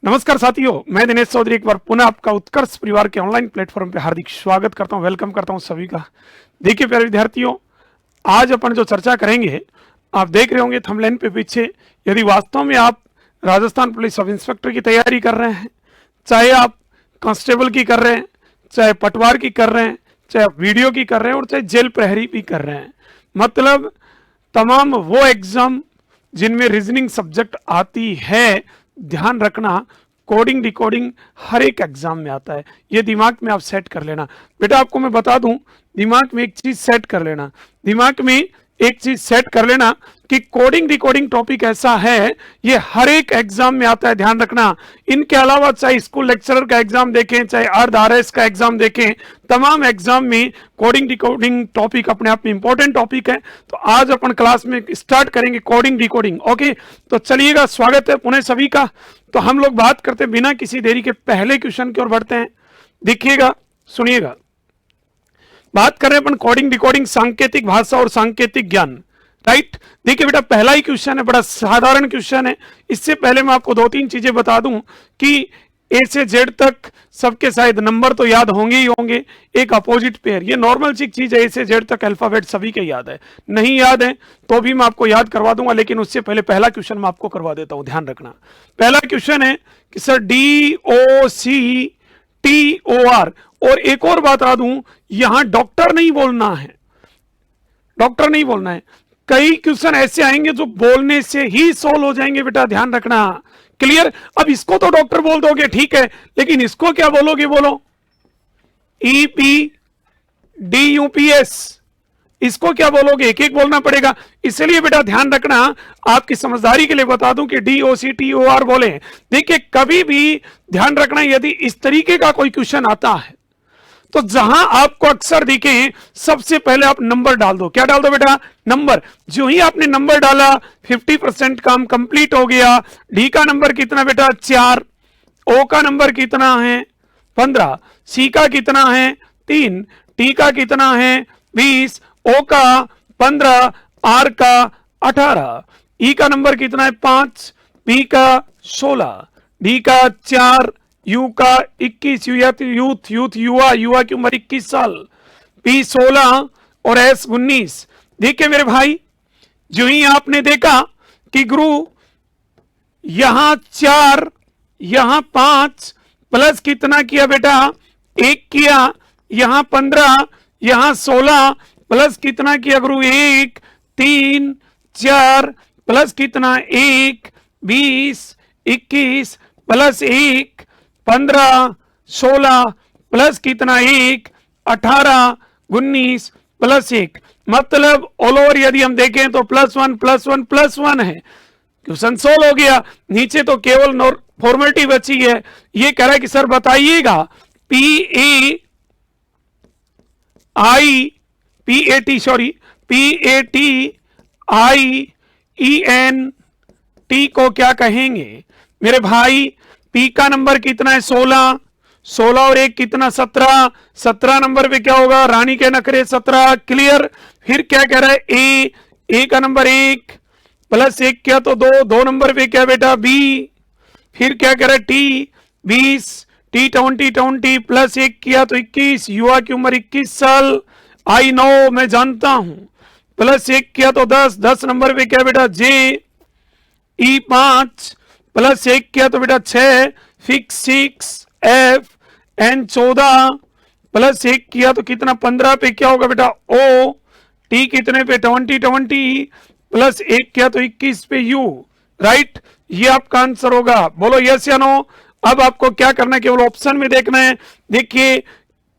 नमस्कार साथियों, मैं दिनेश चौधरी एक बार पुनः आपका उत्कर्ष परिवार के ऑनलाइन प्लेटफॉर्म पे हार्दिक स्वागत करता हूं, वेलकम करता हूं सभी का। देखिए प्यारे विद्यार्थियों, आज अपन जो चर्चा करेंगे, आप देख रहे होंगे थंबनेल पे पीछे, यदि वास्तव में आप राजस्थान पुलिस सब इंस्पेक्टर की तैयारी कर रहे हैं, चाहे आप कांस्टेबल की कर रहे हैं, चाहे पटवार की कर रहे हैं, चाहे आप वीडियो की कर रहे हैं और चाहे जेल प्रहरी भी कर रहे हैं, मतलब तमाम वो एग्जाम जिनमें रीजनिंग सब्जेक्ट आती है, ध्यान रखना कोडिंग डिकोडिंग हर एक एग्जाम में आता है। ये दिमाग में आप सेट कर लेना। बेटा आपको मैं बता दूं, दिमाग में एक चीज सेट कर लेना, दिमाग में एक चीज सेट कर लेना कि कोडिंग डिकोडिंग टॉपिक ऐसा है, ये हर एक एग्जाम में आता है, ध्यान रखना। इनके अलावा चाहे स्कूल लेक्चरर का एग्जाम देखें, चाहे अर्ध आरएस का एग्जाम देखें, तमाम एग्जाम में कोडिंग डिकोडिंग टॉपिक अपने आप में इंपॉर्टेंट टॉपिक है। तो आज अपन क्लास में स्टार्ट करेंगे कोडिंग डिकोडिंग। ओके, तो चलिएगा, स्वागत है पुनः सभी का। तो हम लोग बात करते बिना किसी देरी के पहले क्वेश्चन की ओर बढ़ते हैं। देखिएगा, सुनिएगा, बात कर रहे हैं अपन कोडिंग डिकोडिंग सांकेतिक भाषा और सांकेतिक ज्ञान। राइट, देखिए बेटा पहला ही क्वेश्चन है, बड़ा साधारण क्वेश्चन है। इससे पहले मैं आपको दो तीन चीजें बता दूं कि ए से जेड तक सबके शायद नंबर तो याद होंगे ही होंगे। एक अपोजिट पेयर, ये नॉर्मल सी चीज है, ए से जेड तक अल्फाबेट सभी के याद है। नहीं याद है तो भी मैं आपको याद करवा दूंगा, लेकिन उससे पहले पहला क्वेश्चन मैं आपको करवा देता हूं, ध्यान रखना। पहला क्वेश्चन है कि सर DOCTOR, और एक और बात बता दूं, यहां डॉक्टर नहीं बोलना है, डॉक्टर नहीं बोलना है। कई क्वेश्चन ऐसे आएंगे जो बोलने से ही सोल्व हो जाएंगे, बेटा ध्यान रखना। क्लियर? अब इसको तो डॉक्टर बोल दोगे, ठीक है, लेकिन इसको क्या बोलोगे? बोलो EPDUPS, इसको क्या बोलोगे? एक एक बोलना पड़ेगा। इसलिए बेटा ध्यान रखना, आपकी समझदारी के लिए बता दूं कि DOCTOR बोले। देखिए कभी भी ध्यान रखना, यदि इस तरीके का कोई क्वेश्चन आता है तो जहां आपको अक्सर दिखे, सबसे पहले आप नंबर डाल दो। क्या डाल दो बेटा? नंबर। जो ही आपने नंबर डाला 50% काम कंप्लीट हो गया। डी का नंबर कितना बेटा? 4। ओ का नंबर कितना है? 15। सी का कितना है? 3। टी का कितना है? 20। ओ का 15। आर का 18। ई का नंबर कितना है? 5। बी का 16। डी का 4। यू का 21, यूथ युवा की उम्र 21 साल। पी 16 और एस 19। देखिए मेरे भाई, जो ही आपने देखा कि गुरु यहां 4 यहां 5 प्लस कितना किया बेटा? 1 किया। यहां 15 यहां 16 प्लस कितना किया गुरु? 1। 3 4 प्लस कितना? 1। 20 21 प्लस 1 15 16 प्लस कितना? 1। 18 19 प्लस 1, मतलब ऑल ओवर यदि हम देखें तो +1 +1 +1 है। क्वेश्चन सोल्व हो गया। नीचे तो केवल फॉर्मेलिटी बची है। ये कह रहा है कि सर बताइएगा PATIENT को क्या कहेंगे? मेरे भाई पी का नंबर कितना है? 16। 16 और 1 कितना? 17। 17 नंबर पे क्या होगा? रानी के नखरे 17। क्लियर? फिर क्या कह रहा है? ए का नंबर 1 प्लस 1 क्या? तो 2। 2 नंबर पे क्या बेटा? बी। फिर क्या कह रहा है? टी 20। टी 20 प्लस 1 किया तो 21, युवा की उम्र 21 साल। आई नो, मैं जानता हूं। प्लस 1 किया तो 10। 10 नंबर पे क्या बेटा? जे। ई 5 प्लस 1 किया तो बेटा 6। फिक्स 6। एफ एन 14 प्लस 1 किया तो कितना? 15 पे क्या होगा बेटा? ओ। टी कितने पे? 20 प्लस 1 किया तो 21 पे यू। राइट, ये आपका आंसर होगा। बोलो यस या नो। अब आपको क्या करना है? केवल ऑप्शन में देखना है। देखिए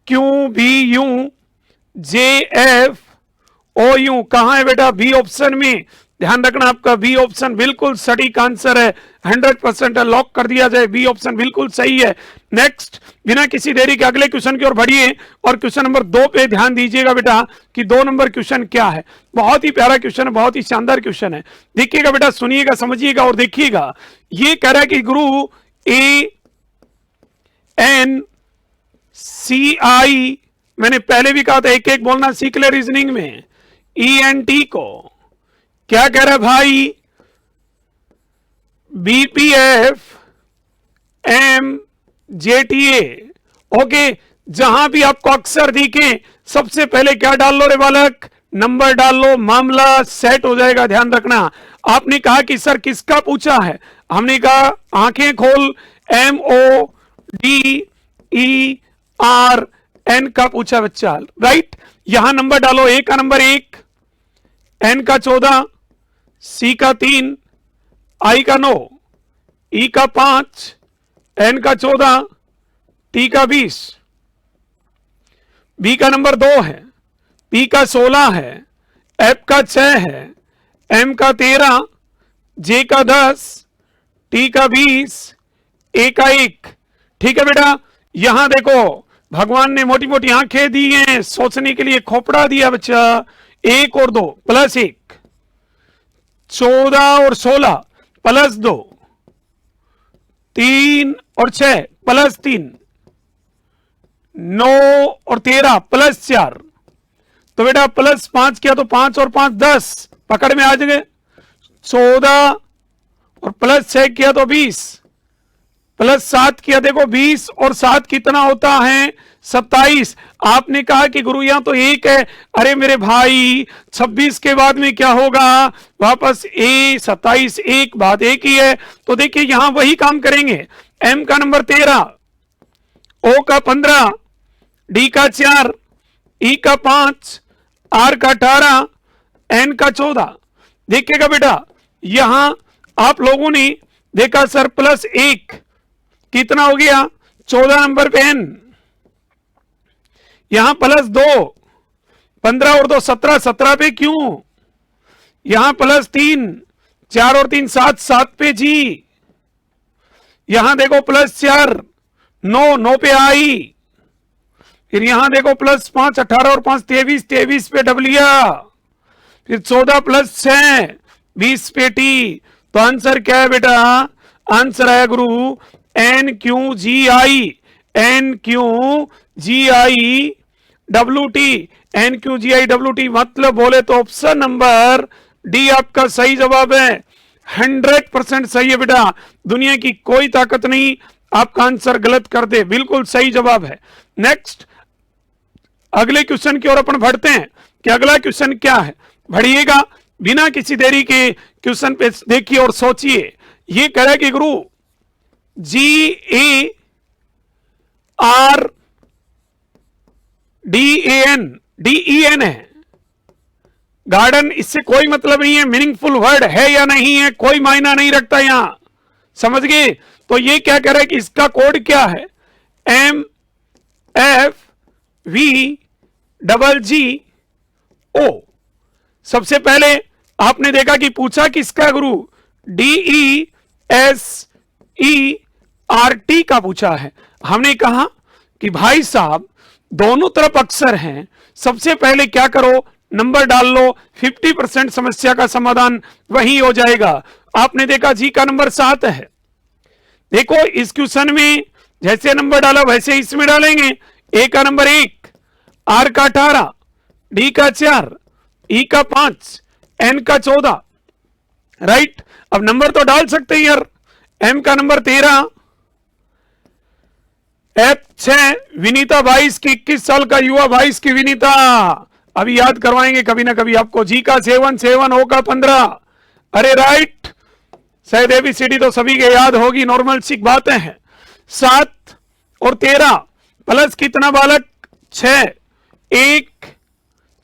Q B U J F O U कहां है बेटा? बी ऑप्शन में। ध्यान रखना, आपका बी ऑप्शन बिल्कुल सटीक आंसर है, 100% है। लॉक कर दिया जाए, बी ऑप्शन बिल्कुल सही है। नेक्स्ट, बिना किसी देरी के अगले क्वेश्चन की ओर बढ़िए और क्वेश्चन नंबर 2 पे ध्यान दीजिएगा बेटा कि 2 नंबर क्वेश्चन क्या है। बहुत ही प्यारा क्वेश्चन है, बहुत ही शानदार क्वेश्चन है। देखिएगा बेटा, सुनिएगा, समझिएगा और देखिएगा। ये कह रहा है कि गुरु ANCI, मैंने पहले भी कहा था एक एक बोलना सीख ले रीजनिंग में। ENT को क्या कह रहा है भाई? BPF MJTA। ओके, जहां भी आपको अक्षर दिखे सबसे पहले क्या डाल लो रे बालक, नंबर डाल लो, मामला सेट हो जाएगा। ध्यान रखना, आपने कहा कि सर किसका पूछा है, हमने कहा आंखें खोल, MODERN का पूछा बच्चा, राइट। यहां नंबर डालो, ए का नंबर 1, एन का 14, सी का 3, आई का 9, ई का 5, एन का 14, टी का 20, बी का नंबर 2 है, पी का 16 है, एफ का 6 है, एम का 13, जे का 10, टी का 20, ए का 1। ठीक है बेटा, यहां देखो भगवान ने मोटी मोटी आंखें दी हैं, सोचने के लिए खोपड़ा दिया बच्चा। 1 और 2 प्लस 1, 14 और 16 प्लस 2, 3 और 6 प्लस 3, 9 और 13 प्लस 4। तो बेटा प्लस 5 किया तो 5 और 5 10, पकड़ में आ जाएंगे। 14 और प्लस 6 किया तो 20, प्लस 7 किया देखो 20 और 7 कितना होता है 27। आपने कहा कि गुरु यहां तो 1 है, अरे मेरे भाई 26 के बाद में क्या होगा, वापस 27, 1 बात एक ही है। तो देखिए यहां वही काम करेंगे। एम का नंबर 13, ओ का 15, डी का 4, ई का 5, आर का 18, एन का 14। देखिएगा बेटा यहां आप लोगों ने देखा सर प्लस 1 कितना हो गया 14 नंबर पे एन, यहां प्लस 2, 15 और 2 17, 17 पे क्यों, यहां प्लस 3, 4 और 3 7, 7 पे जी, यहां देखो प्लस 4, 9, 9 पे आई, फिर यहां देखो प्लस 5, 18 और 5 23, 23 पे डबलिया, फिर 14 प्लस 6 20 पे टी। तो आंसर क्या है बेटा, आंसर है गुरु NQGI, NQGI WT, NQGI WT। मतलब बोले तो ऑप्शन नंबर डी आपका सही जवाब है। 100% सही है बेटा, दुनिया की कोई ताकत नहीं आपका आंसर गलत कर दे, बिल्कुल सही जवाब है। नेक्स्ट अगले क्वेश्चन की ओर अपन बढ़ते हैं कि अगला क्वेश्चन क्या है। बढ़िएगा बिना किसी देरी के क्वेश्चन पे देखिए और सोचिए। ये कह रहा है कि गुरु GARDEN है, गार्डन, इससे कोई मतलब नहीं है, मीनिंगफुल वर्ड है या नहीं है कोई मायना नहीं रखता यहां, समझ गए। तो ये क्या कह रहा है कि इसका कोड क्या है, MFVGGO। सबसे पहले आपने देखा कि पूछा किसका गुरु, DESERT का पूछा है। हमने कहा कि भाई साहब दोनों तरफ अक्षर हैं, सबसे पहले क्या करो नंबर डाल लो, 50% समस्या का समाधान वही हो जाएगा। आपने देखा जी का नंबर 7 है, देखो इस क्वेश्चन में जैसे नंबर डाला वैसे इसमें डालेंगे। ए का नंबर 1, आर का 18, डी का 4, ई का 5, एन का 14, राइट। अब नंबर तो डाल सकते हैं यार, एम का नंबर 13, एफ 6, विनीता 22 की, 21 साल का युवा 22 की विनीता, अभी याद करवाएंगे कभी ना कभी आपको। जी का 7, 7, ओ का 15, अरे राइट, शायद एबीसीडी तो सभी के याद होगी, नॉर्मल सी बातें हैं। 7 और 13 प्लस कितना बालक 6, 1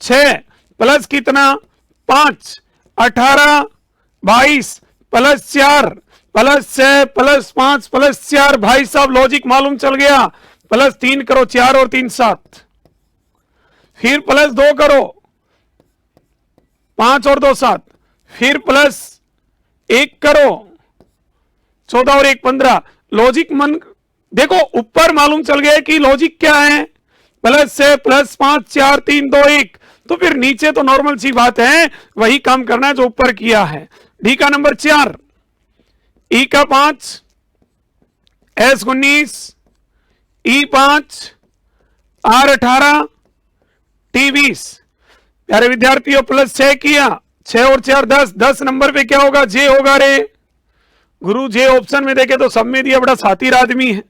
6 प्लस कितना 5, 18 22 प्लस 4 प्लस 6 प्लस 5 प्लस 4, भाई साहब लॉजिक मालूम चल गया। प्लस 3 करो, 4 और 3 7, फिर प्लस 2 करो, 5 और 2 7, फिर प्लस 1 करो, 14 और 1 15। लॉजिक मन देखो ऊपर मालूम चल गया कि लॉजिक क्या है, प्लस 6 प्लस 5 4 3 2 1। तो फिर नीचे तो नॉर्मल सी बात है, वही काम करना है जो ऊपर किया है। डी का नंबर 4, ई का 5, एस 19, ई 5, आर 18, टी 20। प्यारे विद्यार्थियों प्लस 6 किया, 6 और 4 10, 10 नंबर पे क्या होगा जे होगा रे, गुरु जे ऑप्शन में देखे तो सब में दिया, बड़ा सातिर आदमी है।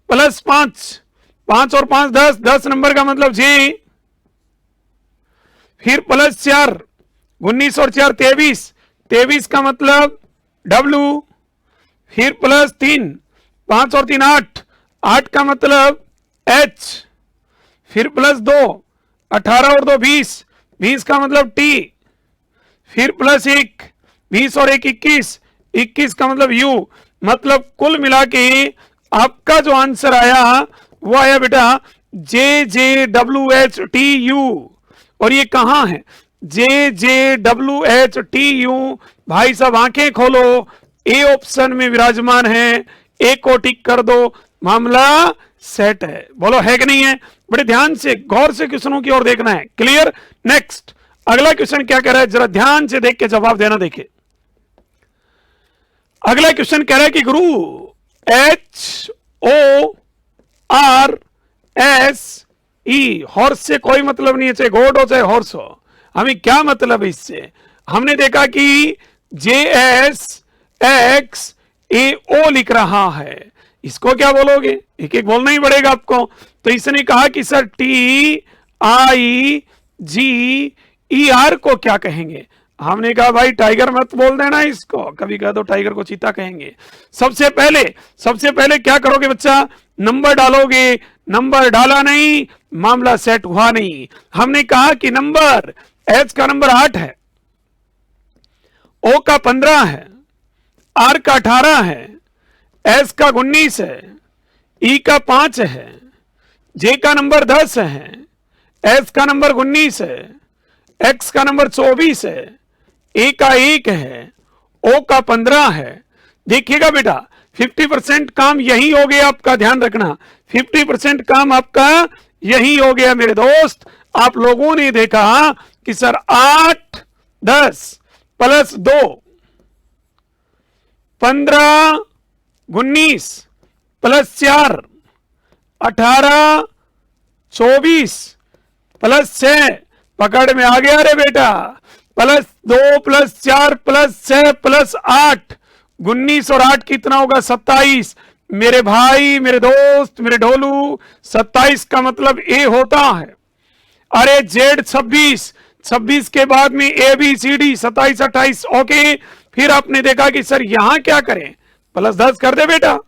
+5, 5 और 5 10, 10 नंबर का मतलब जे। फिर +4, 19 और 4 23, 23 का मतलब W। फिर +3, 5 और 3 8, 8 का मतलब H। फिर +2, 18 और 2 20, 20 का मतलब T। फिर +1, 20 और 1 21, 21 का मतलब U। मतलब कुल मिला के आपका जो आंसर आया वो आया बेटा JJWHTU। और ये कहां है? JJWHTU। भाई साहब आंखें खोलो, ए ऑप्शन में विराजमान है, ए को टिक कर दो, मामला सेट है। बोलो है कि नहीं है? बड़े ध्यान से गौर से क्वेश्चनों की ओर देखना है। क्लियर? नेक्स्ट अगला क्वेश्चन क्या कह रहा है, जरा ध्यान से देख के जवाब देना। देखिए अगला क्वेश्चन कह रहा है कि गुरु HORSE, हॉर्स से कोई मतलब नहीं है, चाहे घोड़ हो चाहे हॉर्स हो, हमें क्या मतलब है इससे? हमने देखा कि JSXAO लिख रहा है, इसको क्या बोलोगे? एक एक बोलना ही पड़ेगा आपको। तो इसने कहा कि सर TIGER को क्या कहेंगे? हमने कहा भाई टाइगर मत बोल देना इसको, कभी कह दो टाइगर को चीता कहेंगे। सबसे पहले क्या करोगे बच्चा? नंबर डालोगे। नंबर डाला नहीं, मामला सेट हुआ नहीं। हमने कहा कि नंबर एच का नंबर 8 है, ओ का 15 है, आर का 18 है, एस का 19 है, ई का 5 है, जे का नंबर 10 है, एस का नंबर 19 है, एक्स का नंबर 24 है, ए का 1 है, ओ का 15 है। देखिएगा बेटा 50% काम यही हो गया आपका, ध्यान रखना 50% काम आपका यही हो गया मेरे दोस्त। आप लोगों ने देखा कि सर 8 10 +2 15 19 +4 18 24 +6, पकड़ में आ गया रे बेटा, +2 +4 +6 +8, 19 और 8 कितना होगा? 27। मेरे भाई मेरे दोस्त मेरे ढोलू, 27 का मतलब ए होता है। अरे जेड 26, 26 के बाद में ABCD 27 28। ओके, फिर आपने देखा कि सर यहां क्या करें? +10 कर दे बेटा,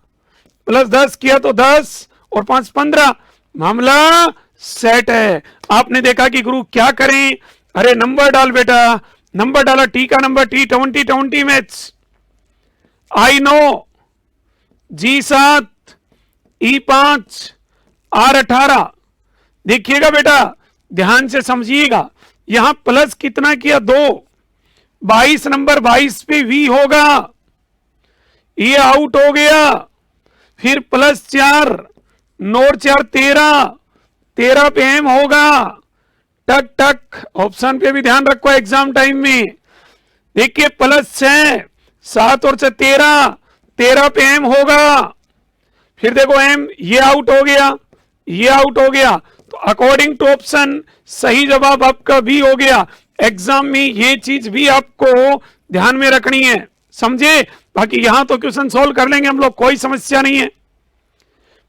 +10 किया तो 10 और 5 15, मामला सेट है। आपने देखा कि गुरु क्या करें? अरे नंबर डाल बेटा, नंबर डाला, टी का number T 20 20 maths, I know, G7 E5 R18। देखिएगा बेटा ध्यान से समझिएगा, यहां प्लस कितना किया? 2, 22 नंबर 22 पे V होगा, ये आउट हो गया। फिर +4 नोर 4 13, 13 पे M होगा। टक टक ऑप्शन पे भी ध्यान रखो एग्जाम टाइम में। देखिए +6 7 और 6 13, 13 पे M होगा। फिर देखो M, ये आउट हो गया, ये आउट हो गया। तो अकॉर्डिंग टू ऑप्शन सही जवाब आपका B हो गया। एग्जाम में ये चीज भी आपको ध्यान में रखनी है, समझे? बाकी यहां तो क्वेश्चन सोल्व कर लेंगे हम लोग, कोई समस्या नहीं है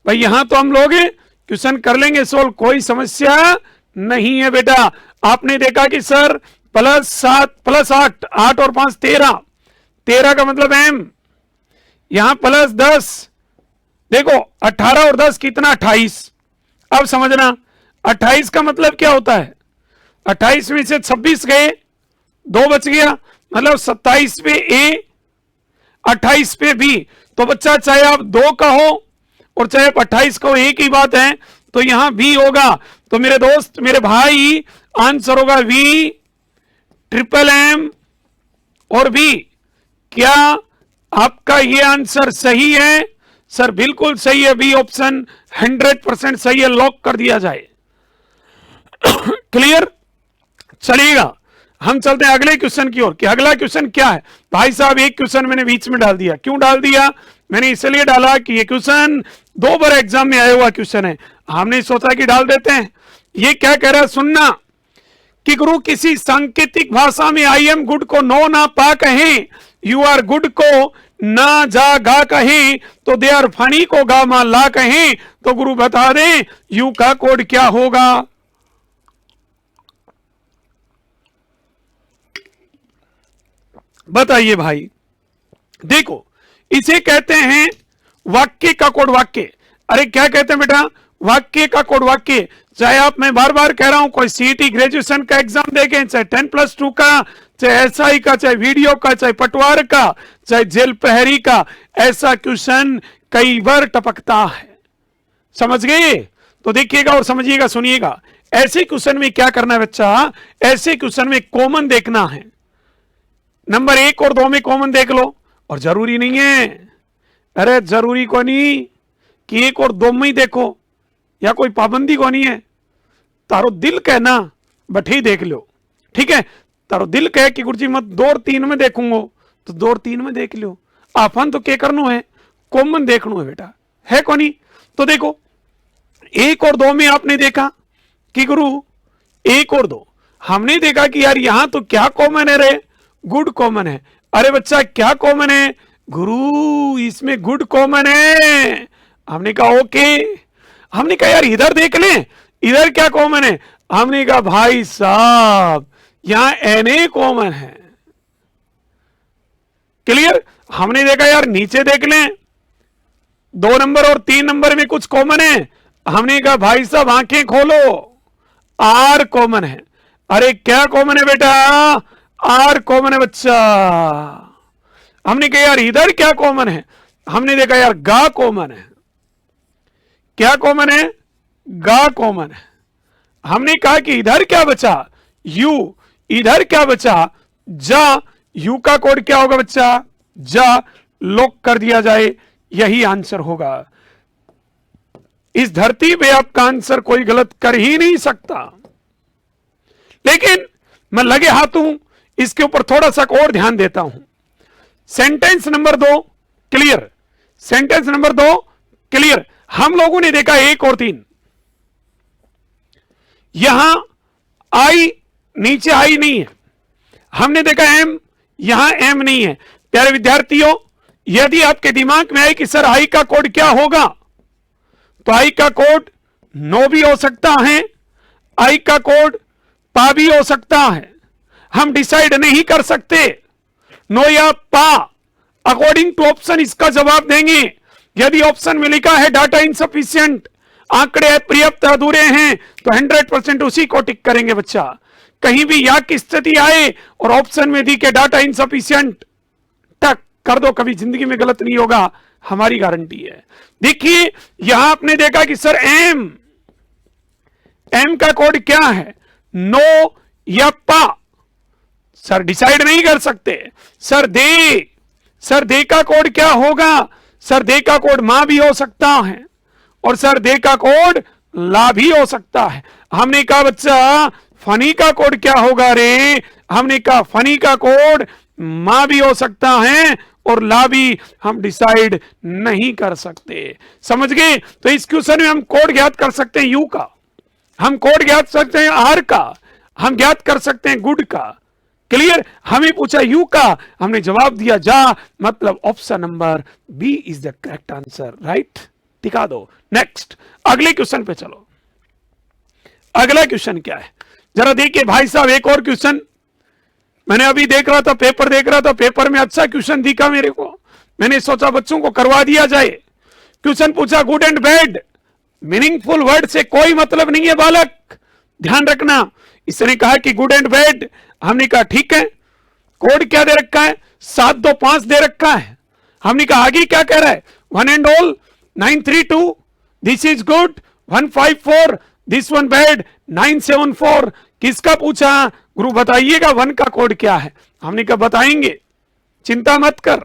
भाई, यहां तो हम लोग क्वेश्चन कर लेंगे सोल्व, कोई समस्या नहीं है बेटा। आपने देखा कि सर +7 +8, 8 और 5 13, 13 का मतलब M। यहां +10, देखो 18 और 10 कितना? 28। अब समझना 28 का मतलब क्या होता है? 28 में से 26 गए, 2 बच गया, मतलब 27 पे A 28 पे B। तो बच्चा चाहे आप 2 का हो और चाहे आप 28 का हो, एक ही बात है। तो यहां B होगा। तो मेरे दोस्त मेरे भाई आंसर होगा V M और B। क्या आपका ये आंसर सही है? सर बिल्कुल सही है, बी ऑप्शन 100% सही है, लॉक कर दिया जाए। क्लियर? चलिएगा हम चलते हैं अगले क्वेश्चन की ओर कि अगला क्वेश्चन क्या है। भाई साहब एक क्वेश्चन मैंने बीच में डाल दिया, क्यों डाल दिया? मैंने इसलिए डाला कि ये क्वेश्चन 2 बार एग्जाम में आया हुआ क्वेश्चन है, हमने सोचा कि डाल देते हैं। ये क्या कह रहा है सुनना, कि गुरु किसी सांकेतिक भाषा में आई एम गुड को नो ना पा कहें, यू आर गुड को ना जा गा कहीं तो दे और फनी को गा मा ला कहीं, तो गुरु बता दें यू का कोड क्या होगा। बताइए भाई। देखो इसे कहते हैं वाक्य का कोड वाक्य। अरे क्या कहते हैं बेटा, वाक्य का कोड वाक्य। चाहे आप, मैं बार बार कह रहा हूं, कोई सीईटी ग्रेजुएशन का एग्जाम देखें, चाहे 10+2 का, चाहे एसआई का, चाहे वीडियो का, चाहे पटवार का, चाहे जेल प्रहरी का, ऐसा क्वेश्चन कई बार टपकता है। समझ गए? तो देखिएगा और समझिएगा, सुनिएगा। ऐसे क्वेश्चन में क्या करना है बच्चा, ऐसे क्वेश्चन में कॉमन देखना है। नंबर 1 और 2 में कॉमन देख लो, और जरूरी नहीं है, अरे जरूरी को नहीं कि 1 और 2 में ही देखो, या कोई पाबंदी को नहीं है। तारो दिल कहना बट ही देख लो, ठीक है। तारो दिल कहे कि गुरुजी मत 2 और 3 में देखूंगा, तो 2 और 3 में देख लो। आपन तो क्या करना है, कॉमन देखना है बेटा, है को नहीं। तो देखो 1 और 2 में आपने देखा कि गुरु 1 और 2 हमने देखा कि यार यहां तो क्या कॉमन है रे, गुड कॉमन है। अरे बच्चा क्या कॉमन है गुरु, इसमें गुड कॉमन है। हमने कहा ओके। हमने कहा यार इधर देख लें, इधर क्या कॉमन है। हमने कहा भाई साहब यहां एनए कॉमन है। क्लियर। हमने देखा यार नीचे देख लें, 2 नंबर और 3 नंबर में कुछ कॉमन है। हमने कहा भाई साहब आंखें खोलो, आर कॉमन है। अरे क्या कॉमन है बेटा, आर कॉमन है बच्चा। हमने कहा यार इधर क्या कॉमन है। हमने देखा यार गा कॉमन है। क्या कॉमन है, गा कॉमन है। हमने कहा कि इधर क्या बचा, यू। इधर क्या बचा, जा। यू का कोड क्या होगा बच्चा, जा। लॉक कर दिया जाए, यही आंसर होगा। इस धरती पे आपका आंसर कोई गलत कर ही नहीं सकता। लेकिन मैं लगे हाथ हूं, इसके ऊपर थोड़ा सा और ध्यान देता हूं। Sentence number 2 clear, sentence number 2 clear. हम लोगों ने देखा 1 और 3, यहां आई, नीचे आई नहीं है। हमने देखा एम, यहां एम नहीं है। प्यारे विद्यार्थियों, यदि आपके दिमाग में आए कि सर आई का कोड क्या होगा, तो आई का कोड नो भी हो सकता है, आई का कोड पा भी हो सकता है। हम डिसाइड नहीं कर सकते नो या पा। अकॉर्डिंग टू ऑप्शन इसका जवाब देंगे। यदि ऑप्शन में लिखा है डाटा इनसफिशिएंट, आंकड़े अपर्याप्त अधूरे हैं, तो 100% उसी को टिक करेंगे बच्चा। कहीं भी या की स्थिति आए और ऑप्शन में दी के डाटा इनसफिशिएंट, टक कर दो, कभी जिंदगी में गलत नहीं होगा, हमारी गारंटी है। देखिए यहां आपने देखा कि सर एम, एम का कोड क्या है, नो या पा। सर डिसाइड नहीं कर सकते। सर दे, सर दे का कोड क्या होगा, सर दे का कोड मां भी हो सकता है, और सर दे का कोड ला भी हो सकता है। हमने कहा बच्चा फनी का कोड क्या होगा रे, हमने कहा फनी का कोड मां भी हो सकता है और ला भी हम डिसाइड नहीं कर सकते। समझ गए? तो इस क्वेश्चन में हम कोड ज्ञात कर सकते हैं यू का, हम कोड ज्ञात कर सकते हैं आर का, हम ज्ञात कर सकते हैं गुड का। क्लियर। हमें पूछा यू का, हमने जवाब दिया जा, मतलब option number B is the correct answer. Right, टिका दो। नेक्स्ट अगले क्वेश्चन पे चलो। अगला क्वेश्चन क्या है जरा देखिए भाई साहब। एक और क्वेश्चन मैंने अभी देख रहा था, पेपर देख रहा था, पेपर में अच्छा क्वेश्चन दिखा मेरे को, मैंने सोचा बच्चों को करवा दिया जाए। क्वेश्चन पूछा good and bad, meaningful word से कोई मतलब नहीं है बालक, ध्यान रखना। इसने कहा कि गुड एंड बैड, हमने कहा ठीक है। कोड क्या दे रखा है, 725 दे रखा है। हमने कहा आगे क्या कह रहा है, 1 and all 932 this is good, 154 this one bad, 974। किसका पूछा गुरु, बताइएगा 1 का कोड क्या है। हमने कहा बताएंगे, चिंता मत कर।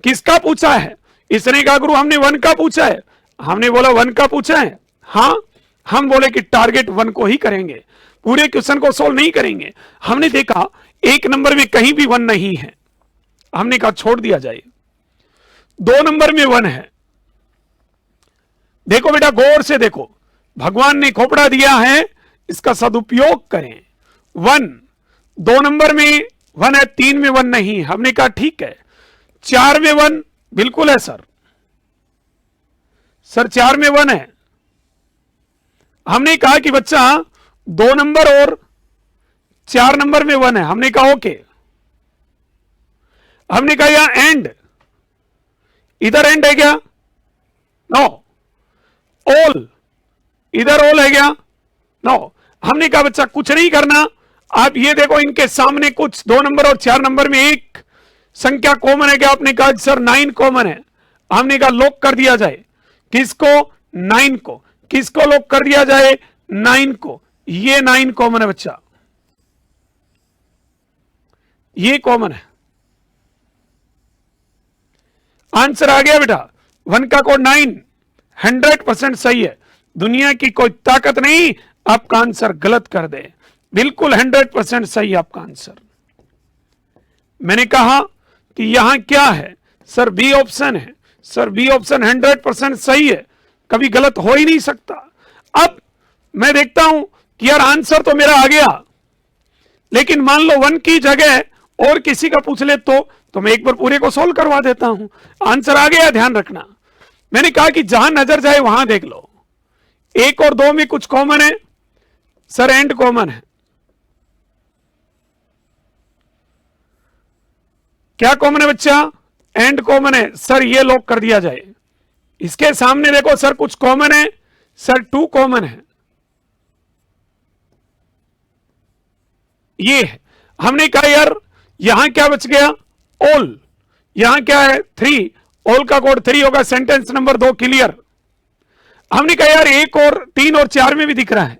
किसका पूछा है, इसने कहा गुरु हमने 1 का पूछा है। हमने बोला 1 का पूछा है, हाँ। हम बोले कि टारगेट 1 को ही करेंगे, पूरे क्वेश्चन को सोल्व नहीं करेंगे। हमने देखा 1 नंबर में कहीं भी 1 नहीं है, हमने कहा छोड़ दिया जाए। 2 नंबर में 1 है। देखो बेटा गौर से देखो, भगवान ने खोपड़ा दिया है, इसका सदुपयोग करें। 1 2 नंबर में 1 है, 3 में 1 नहीं। हमने कहा ठीक है। 4 में 1 बिल्कुल है सर। सर 4 में 1 है। हमने कहा कि बच्चा 2 नंबर और 4 नंबर में 1 है, हमने कहा ओके। हमने कहा यहां एंड, इधर एंड है क्या? नो। ऑल, इधर ऑल है क्या? नो। हमने कहा बच्चा कुछ नहीं करना, आप ये देखो इनके सामने कुछ 2 नंबर और 4 नंबर में एक संख्या कॉमन है क्या? आपने कहा सर 9 कॉमन है। हमने कहा लॉक कर दिया जाए। किसको? 9 को। किसको लॉक कर दिया जाए? 9 को। ये 9 कॉमन है बच्चा, ये कॉमन है। आंसर आ गया बेटा। 1 का कोड 9 100% सही है। दुनिया की कोई ताकत नहीं आपका आंसर गलत कर दे। बिल्कुल 100% सही आपका आंसर। मैंने कहा कि यहां क्या है? सर बी ऑप्शन है। सर बी ऑप्शन 100% सही है, कभी गलत हो ही नहीं सकता। अब मैं देखता हूं कि यार आंसर तो मेरा आ गया, लेकिन मान लो 1 की जगह और किसी का पूछ ले तो मैं एक बार पूरे को सोल्व करवा देता हूं। आंसर आ गया, ध्यान रखना। मैंने कहा कि जहां नजर जाए वहां देख लो। 1 और 2 में कुछ कॉमन है? सर एंड कॉमन है। क्या कॉमन है बच्चा? एंड कॉमन है। सर ये लॉक कर दिया जाए। इसके सामने देखो सर कुछ कॉमन है? सर 2 कॉमन है। ये है। हमने कहा यार यहां क्या बच गया? ऑल। यहां क्या है? 3। ऑल का कोड 3 होगा। Sentence number 2 clear. हमने कहा यार 1 और 3 और 4 में भी दिख रहा है,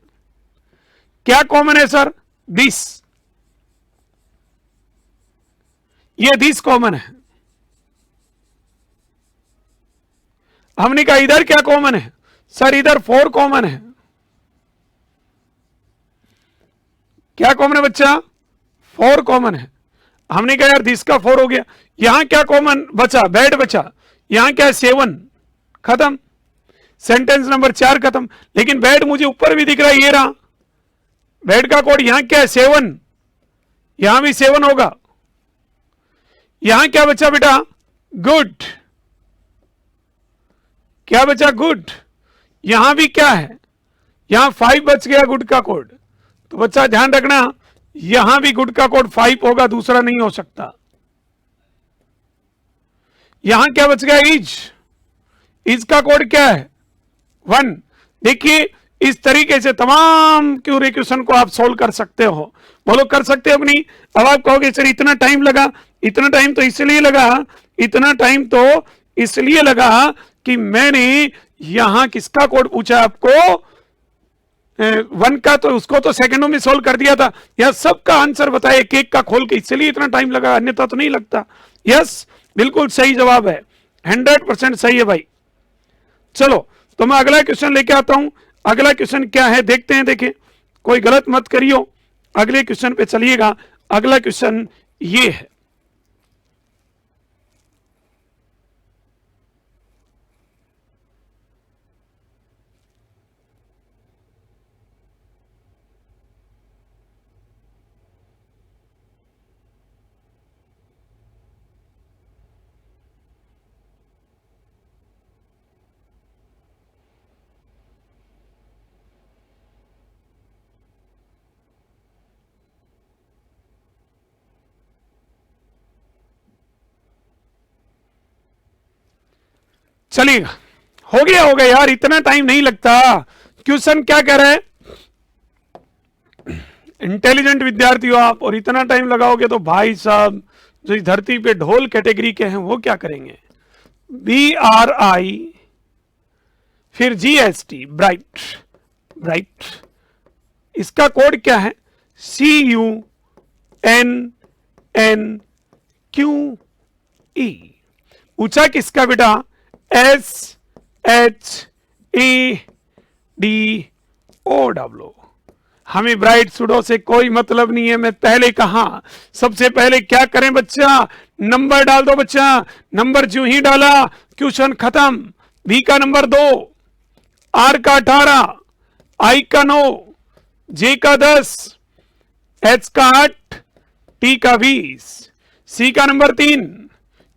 क्या कॉमन है सर? दिस। ये दिस कॉमन है। हमने कहा इधर क्या कॉमन है? सर इधर 4 कॉमन है। क्या कॉमन है बच्चा? 4 कॉमन है। हमने कहा यार दिस का 4 हो गया। यहां क्या कॉमन बचा? बेड बचा। यहां क्या है? 7। खत्म। सेंटेंस नंबर 4 खत्म। लेकिन बेड मुझे ऊपर भी दिख रहा है, ये रहा बेड का कोड। यहां क्या है? 7। यहां भी 7 होगा। यहां क्या बचा बेटा? गुड। क्या बचा? गुड। यहां भी क्या है? यहां 5 बच गया गुड का कोड। तो बच्चा ध्यान रखना, यहां भी गुड का कोड 5 होगा, दूसरा नहीं हो सकता। यहां क्या बच गया? इज। इज का कोड क्या है? 1। देखिए इस तरीके से तमाम क्यूरी क्वेश्चन को आप सोल्व कर सकते हो। बोलो कर सकते हो कि नहीं? अब आप कहोगे सर इतना टाइम लगा। इतना टाइम तो इसलिए लगा, इतना टाइम तो इसलिए लगा कि मैंने यहां किसका कोड पूछा आपको? 1 का, तो उसको तो सेकंडों में सोल्व कर दिया था। यह सबका आंसर बताया एक एक का खोल के, इसलिए इतना टाइम लगा, अन्यथा तो नहीं लगता। यस बिल्कुल सही जवाब है, 100% सही है भाई। चलो तो मैं अगला क्वेश्चन लेके आता हूं। अगला क्वेश्चन क्या है देखते हैं। देखिए कोई गलत मत करियो, अगले क्वेश्चन पे चलिएगा। अगला क्वेश्चन ये है। चलिएगा, हो गया यार, इतना टाइम नहीं लगता। क्वेश्चन क्या कह रहा है? इंटेलिजेंट विद्यार्थी हो आप और इतना टाइम लगाओगे तो भाई साहब जो इस धरती पे ढोल कैटेगरी के हैं वो क्या करेंगे? BRI फिर GST, ब्राइट। ब्राइट इसका कोड क्या है? CUNNQE। पूछा किसका बेटा? SHADOW। हमें ब्राइट सुडो से कोई मतलब नहीं है। मैं पहले कहा सबसे पहले क्या करें बच्चा? नंबर डाल दो बच्चा। नंबर जो ही डाला क्वेश्चन खत्म। B का नंबर 2, R का 18, I का 9, J का 10, H का 8, T का 20, C का नंबर 3,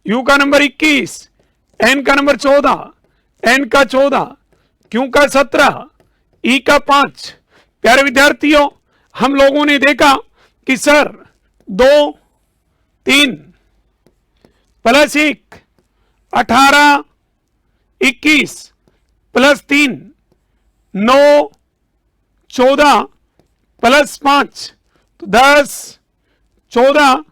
यू का नंबर 21, एन का नंबर 14, एन का 14, क्यू का 17, ई का 5। प्यारे विद्यार्थियों, हम लोगों ने देखा कि सर 2, 3 प्लस 1 18, 21 प्लस 3 9, 14 प्लस 5 तो 10, 14।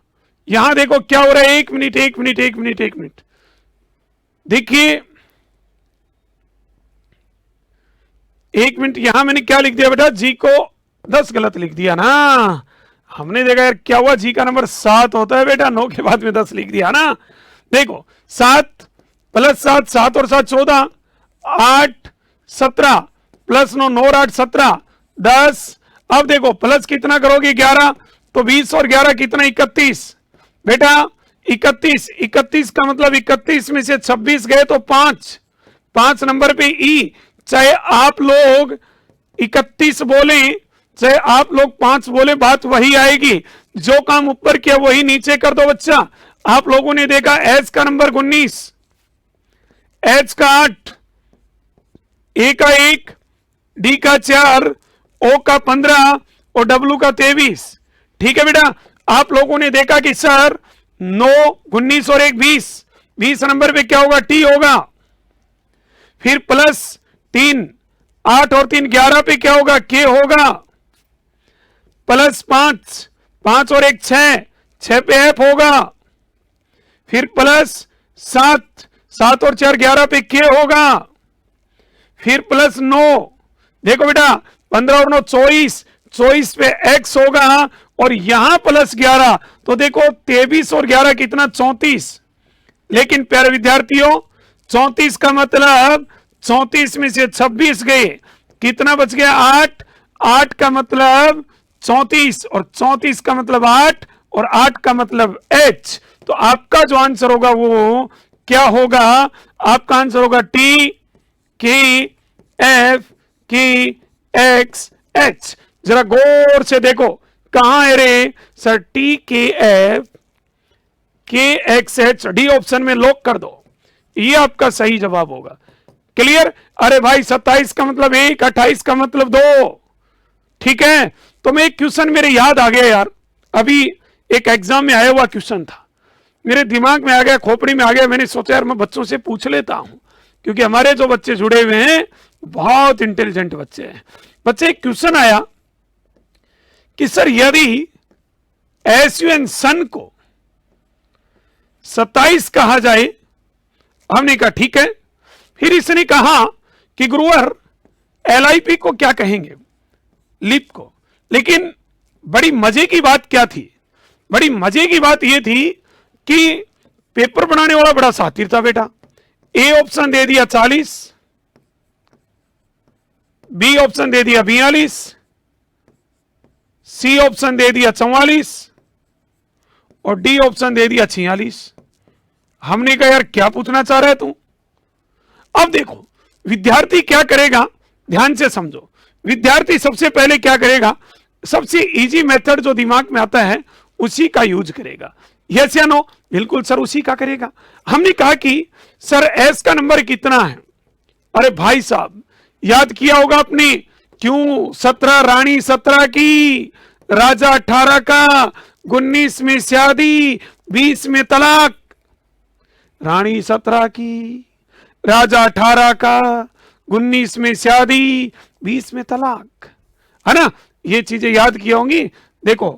यहां देखो क्या हो रहा है, 1 मिनट 1 मिनट 1 मिनट 1 मिनट, देखिए 1 मिनट, यहां मैंने क्या लिख दिया बेटा, जी को 10 गलत लिख दिया ना। हमने देखा यार क्या हुआ, जी का नंबर 7 होता है बेटा, 9 के बाद में 10 लिख दिया ना। देखो 7 प्लस 7, 7 और 7 14, 8 17 प्लस 9, 9 और 8 17, 10। अब देखो प्लस कितना करोगे 11, तो 20 और 11 कितना 31 बेटा, 31। 31 का मतलब 31 में से 26 गए तो 5 नंबर पे ई। चाहे आप लोग 31 बोले चाहे आप लोग 5 बोले, बात वही आएगी। जो काम ऊपर किया वही नीचे कर दो बच्चा। आप लोगों ने देखा एच का नंबर 19, एच का 8, ए का 1, डी का 4, ओ का 15 और डब्ल्यू का 23। ठीक है बेटा, आप लोगों ने देखा कि सर 9, 19 और 1 20, 20 नंबर पे क्या होगा, टी होगा। फिर प्लस 3, 8 और 3 11 पे क्या होगा, के होगा। प्लस 5, 5 और 1 6, 6 पे एफ होगा। फिर प्लस 7, 7 और 4 11 पे के होगा। फिर प्लस 9, देखो बेटा 15 और 9 24, 24 पे एक्स होगा। और यहां प्लस 11, तो देखो 23 और 11 कितना 34। लेकिन प्यारे विद्यार्थियों 34 का मतलब 34 में से 26 गए, कितना बच गया 8। 8 का मतलब 34 और 34 का मतलब 8 और 8 का मतलब एच। तो आपका जो आंसर होगा वो क्या होगा, आपका आंसर होगा टी के एफ के एक्स एच। जरा गौर से देखो कहां है रे सर, टी के एफ के एक्स एच, डी ऑप्शन में लॉक कर दो, ये आपका सही जवाब होगा। क्लियर। अरे भाई 27 का मतलब 1, 28 का मतलब 2। ठीक है, तो मैं एक क्वेश्चन मेरे याद आ गया यार, अभी एक एग्जाम में आया हुआ क्वेश्चन था, मेरे दिमाग में आ गया, खोपड़ी में आ गया। मैंने सोचा यार मैं बच्चों से पूछ लेता हूं, क्योंकि हमारे जो बच्चे जुड़े हुए हैं बहुत इंटेलिजेंट बच्चे हैं। बच्चे एक क्वेश्चन आया कि सर यदि एसयूएन सन को 27 कहा जाए, हमने कहा ठीक है। फिर इसने कहा कि गुरुवर एलआईपी को क्या कहेंगे, लिप को। लेकिन बड़ी मजे की बात क्या थी, बड़ी मजे की बात यह थी कि पेपर बनाने वाला बड़ा सातिर था बेटा। ए ऑप्शन दे दिया 40, बी ऑप्शन दे दिया 42, सी ऑप्शन दे दिया 44 और डी ऑप्शन दे दिया 46। हमने कहा यार क्या पूछना चाह रहा है तू। अब देखो विद्यार्थी क्या करेगा, ध्यान से समझो। विद्यार्थी सबसे पहले क्या करेगा, सबसे इजी मेथड जो दिमाग में आता है उसी का यूज करेगा। यस या नो, बिल्कुल सर उसी का करेगा। हमने कहा कि सर एस का नंबर कितना है, अरे भाई साहब याद किया होगा आपने, क्यों 17 रानी 17 की, राजा 18 का, 19 में शादी 20 में तलाक। रानी 17 की, राजा 18 का, 19 में शादी 20 में तलाक, है ना। ये चीजें याद की होंगी। देखो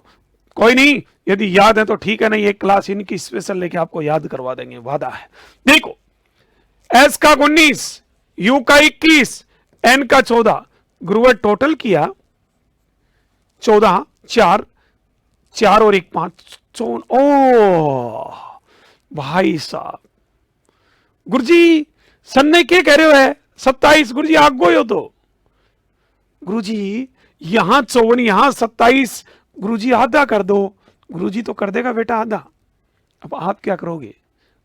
कोई नहीं, यदि याद है तो ठीक है, नहीं एक क्लास इनकी स्पेशल लेके आपको याद करवा देंगे, वादा है। देखो एस का 19, यू का 21, एन का 14, गुरुवर टोटल किया 14, 4 और 1 5, ओ भाई साहब गुरुजी सन्ने के कह रहे हो है 27, गुरुजी आग गए हो तो। गुरुजी यहां 54 यहां 27, गुरुजी आधा कर दो। गुरुजी तो कर देगा बेटा आधा, अब आप क्या करोगे।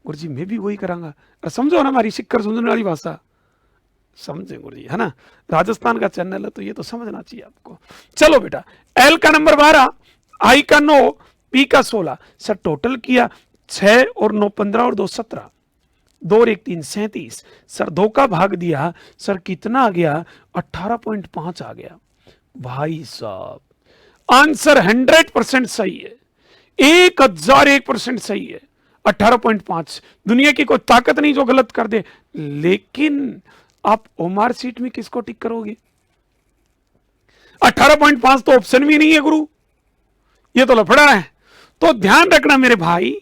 गुरुजी मैं भी वही करांगा। समझो ना हमारी सिक्कर सुनने वाली भाषा, समझे गुरुजी, है ना। राजस्थान का चैनल है तो ये तो समझना चाहिए आपको। चलो बेटा, एल का नंबर 12, आई का 9, पी का 16। सर टोटल किया 6 और 9 15 और 2 17, 2 और 1 3 37। सर 2 का भाग दिया, सर कितना आ गया? 18.5 आ गया। भाई साहब आंसर 100% सही है, 1001% सही है। 18.5, दुनिया की कोई ताकत नहीं जो गलत कर दे। लेकिन आप ओमार सीट में किसको टिक करोगे? 18.5 तो ऑप्शन भी नहीं है गुरु, ये तो लफड़ा है। तो ध्यान रखना मेरे भाई,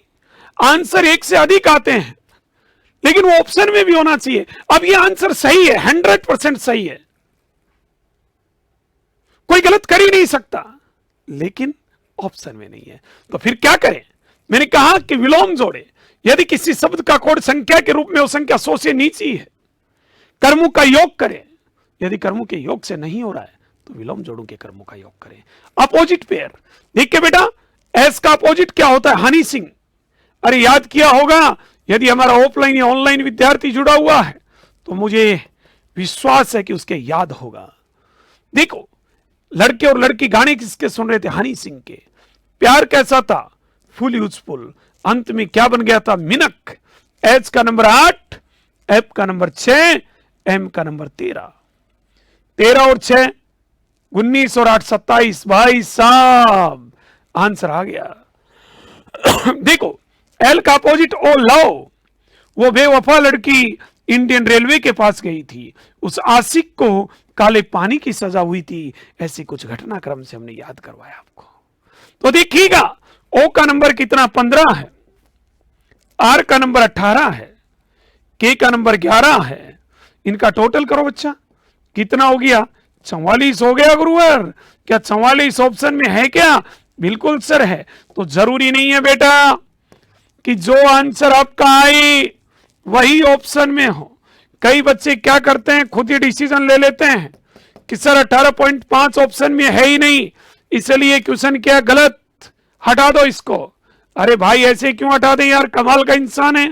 आंसर 1 से अधिक आते हैं, लेकिन वो ऑप्शन में भी होना चाहिए। अब ये आंसर सही है, 100% सही है, कोई गलत कर ही नहीं सकता, लेकिन ऑप्शन में नहीं है। तो फिर क्या करें? मैंने कहा कि विलोम जोड़े। यदि किसी शब्द का कोड संख्या के रूप में वो संख्या 100 से नीचे है, कर्मों का योग करें। यदि कर्मों के योग से नहीं हो रहा है तो विलोम जोड़ों के कर्मों का योग करें। अपोजिट पेयर देखिए बेटा, एस का अपोजिट क्या होता है? हनी सिंह। अरे याद किया होगा, यदि हमारा ऑफलाइन या ऑनलाइन विद्यार्थी जुड़ा हुआ है तो मुझे विश्वास है कि उसके याद होगा। देखो, लड़के और लड़की गाने किसके सुन रहे थे? हनी सिंह के। प्यार कैसा था? Full useful. अंत में क्या बन गया था? मिनक। एच का नंबर 8, एफ का नंबर 6, एम का नंबर 13। 13 और 6 19 और 8 27। भाई साहब आंसर आ गया। देखो, एल का अपोजिट ओ लव। वो बेवफा लड़की इंडियन रेलवे के पास गई थी, उस आशिक को काले पानी की सजा हुई थी। ऐसी कुछ घटनाक्रम से हमने याद करवाया आपको। तो देखिएगा, ओ का नंबर कितना? 15 है, आर का नंबर 18 है, के का नंबर 11 है। इनका टोटल करो बच्चा, कितना हो गया? 44 हो गया गुरुवर। क्या 44 ऑप्शन में है क्या? बिल्कुल सर है। तो जरूरी नहीं है बेटा कि जो आंसर आपका आए वही ऑप्शन में हो। कई बच्चे क्या करते हैं, खुद ही डिसीजन ले लेते हैं कि सर 18.5 ऑप्शन में है ही नहीं, इसलिए क्वेश्चन क्या गलत, हटा दो इसको। अरे भाई ऐसे क्यों हटा दें यार, कमाल का इंसान है।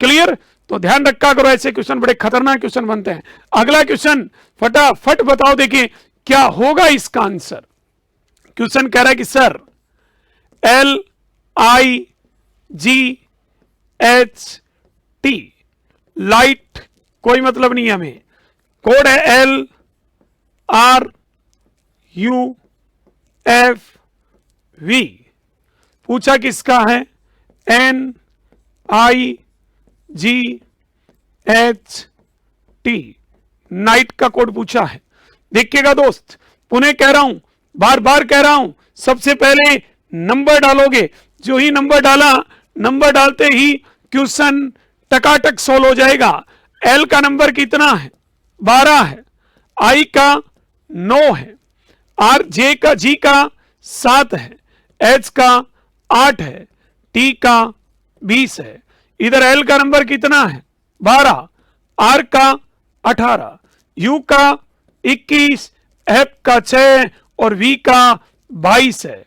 क्लियर? तो ध्यान रखा करो, ऐसे क्वेश्चन बड़े खतरनाक क्वेश्चन बनते हैं। अगला क्वेश्चन फटाफट बताओ, देखिए क्या होगा इसका आंसर। क्वेश्चन कह रहा है कि सर LIGHT, लाइट कोई मतलब नहीं है हमें, कोड है LRUFV। पूछा किसका है? NIGHT, नाइट का कोड पूछा है। देखिएगा दोस्त, पुनः कह रहा हूं, बार बार कह रहा हूं, सबसे पहले नंबर डालोगे। जो ही नंबर डाला, नंबर डालते ही क्वेश्चन टकाटक सोल्व हो जाएगा। एल का नंबर कितना है? 12 है, आई का 9 है, आर जे का जी का 7 है, एच का 8 है, टी का 20 है। इधर एल का नंबर कितना है? 12, आर का 18, यू का 21, एफ का 6 और वी का 22 है।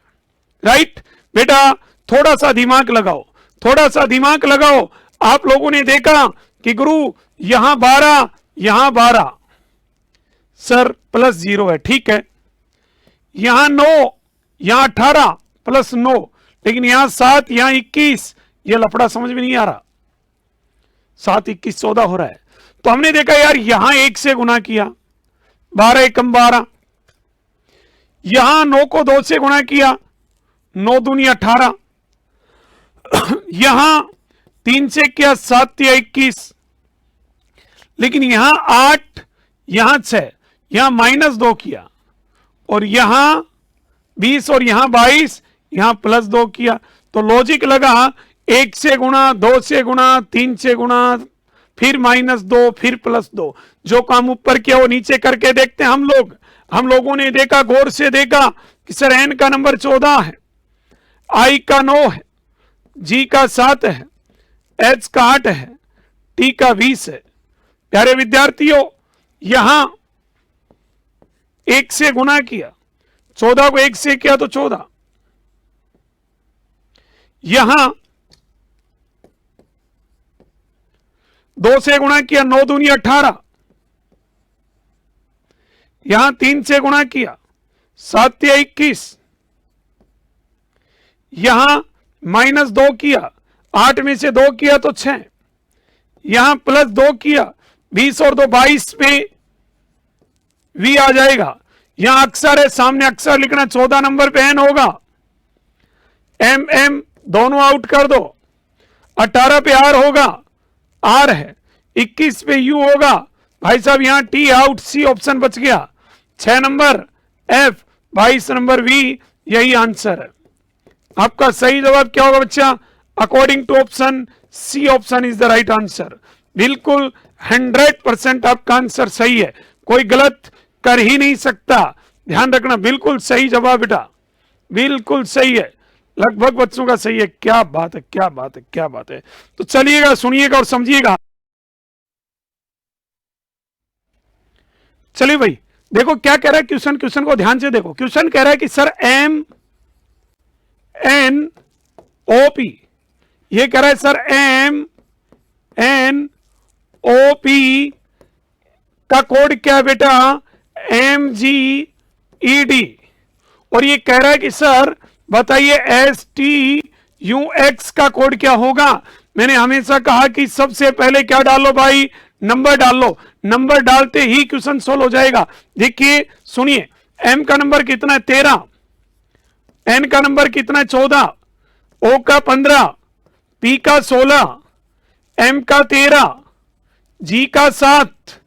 राइट बेटा, थोड़ा सा दिमाग लगाओ, थोड़ा सा दिमाग लगाओ। आप लोगों ने देखा कि गुरु यहां 12, यहां 12, सर +0 है, ठीक है। यहां 9, यहां 18 +9, लेकिन यहां 7, यहां 21, यह लफड़ा समझ में नहीं आ रहा। 7 21 14 हो रहा है। तो हमने देखा यार, यहां 1 से गुना किया, 12 एकम 12। यहां 9 को 2 से गुणा किया, 9 दूनी 18। यहां 3 से किया, 7 या 21। लेकिन यहां 8, यहां 6, यहां -2 किया, और यहां 20 और यहां 22, यहां +2 किया। तो लॉजिक लगा, 1 से गुणा, 2 से गुणा, 3 से गुणा, फिर -2, फिर +2। जो काम ऊपर किया वो नीचे करके देखते हैं हम लोग। हम लोगों ने देखा, गौर से देखा कि सर एन का नंबर 14 है, आई का 9 है, जी का 7 है, एच का 8 है, टी का 20 है। प्यारे विद्यार्थियों, यहां 1 से गुना किया, 14 को 1 से किया तो 14। यहां 2 से गुणा किया, 9 दूनी 18। यहां 3 से गुणा किया, 7 या 21। यहां -2 किया, 8 में से 2 किया तो 6, यहां +2 किया, 20 और 2 22 पे v आ जाएगा। यहां अक्षर है, सामने अक्षर लिखना, 14 नंबर पे n होगा, m दोनों आउट कर दो, 18 पे r होगा, r है, 21 पे u होगा, भाई साहब यहां t आउट, c ऑप्शन बच गया, 6 नंबर f, 22 नंबर v, यही आंसर है। आपका सही जवाब क्या होगा बच्चा? According to option C option is the right answer. बिल्कुल 100% आपका आंसर सही है, कोई गलत कर ही नहीं सकता, ध्यान रखना। बिल्कुल सही जवाब बेटा, बिल्कुल सही है, लगभग बच्चों का सही है। क्या बात है, क्या बात है, क्या बात है। तो चलिएगा, सुनिएगा और समझिएगा। चलिए भाई देखो क्या कह रहा है क्वेश्चन, क्वेश्चन को ध्यान से देखो। क्वेश्चन कह रहा है कि sir M N O P, ये कह रहा है sir M N O P का कोड क्या है बेटा? M G E D. और ये कह रहा है कि सर बताइए एस टी यू एक्स का कोड क्या होगा? मैंने हमेशा कहा कि सबसे पहले क्या डालो भाई? नंबर डाल लो, नंबर डालते ही क्वेश्चन सोल्व हो जाएगा। देखिए सुनिए, एम का नंबर कितना है? 13, एन का नंबर कितना है? 14, ओ का 15, पी का 16, एम का 13, जी का 7,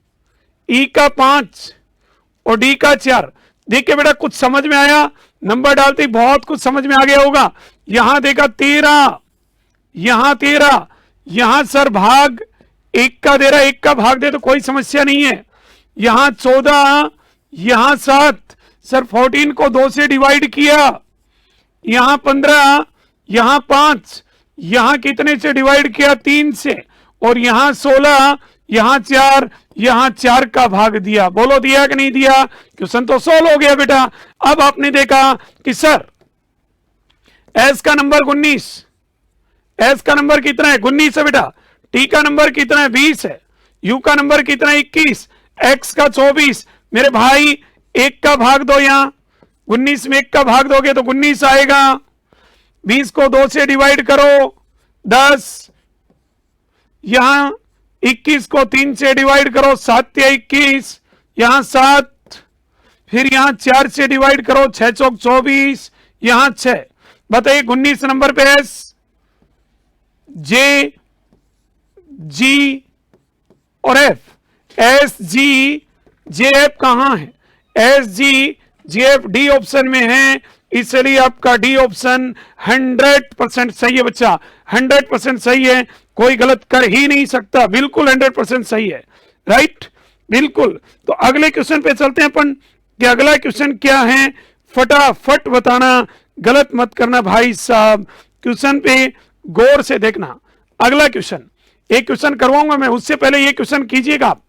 ई का 5 और डी का 4। देखिए बेटा कुछ समझ में आया? नंबर डालते ही बहुत कुछ समझ में आ गया होगा। यहां देखा 13, यहां 13, यहां सर भाग 1 का दे रहा है, 1 का भाग दे तो कोई समस्या नहीं है। यहां 14, यहां 7, सर 14 को 2 से डिवाइड किया, यहां 15, यहां 5, यहां कितने से डिवाइड किया? 3 से, और यहां 16, यहां 4, यहां 4 का भाग दिया। बोलो दिया कि नहीं दिया? क्वेश्चन तो सोल्व हो गया बेटा। अब आपने देखा कि सर एस का नंबर 19, एस का नंबर कितना है? 19 है बेटा। टी का नंबर कितना है? 20 है। यू का नंबर कितना है? 21। एक्स का 24। मेरे भाई 1 का भाग दो, यहां 19 में 1 का भाग दोगे तो 19 आएगा। 20 को 2 से डिवाइड करो 10, यहां 21 को 3 से डिवाइड करो 7 या 21, यहां 7, फिर यहां 4 से डिवाइड करो 6 चौक 24, यहां 6। बताइए 19 नंबर पे एस जे जी और एफ। एस जी जे एफ कहां है? एस जी जे एफ डी ऑप्शन में है, इसलिए आपका डी ऑप्शन 100% सही है बच्चा, 100% सही है, कोई गलत कर ही नहीं सकता, बिल्कुल 100% सही है, राइट, बिल्कुल। तो अगले क्वेश्चन पे चलते हैं अपन कि अगला क्वेश्चन क्या है, फटाफट बताना, गलत मत करना भाई साहब, क्वेश्चन पे गौर से देखना। अगला क्वेश्चन, एक क्वेश्चन करवाऊंगा मैं, उससे पहले ये क्वेश्चन कीजिएगा आप।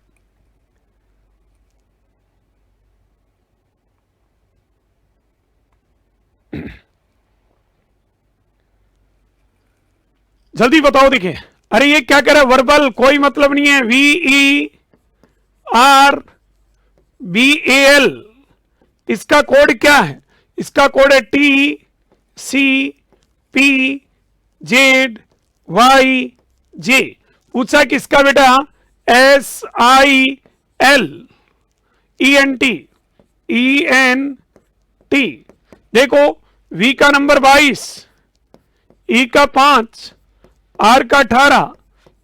जल्दी बताओ। देखिए, अरे ये क्या कह रहा है? वर्बल, कोई मतलब नहीं है, VERBAL, इसका कोड क्या है? इसका कोड है TCPJYJ। पूछा किसका बेटा? SILENT। देखो V का नंबर 22, E का 5, R का 18,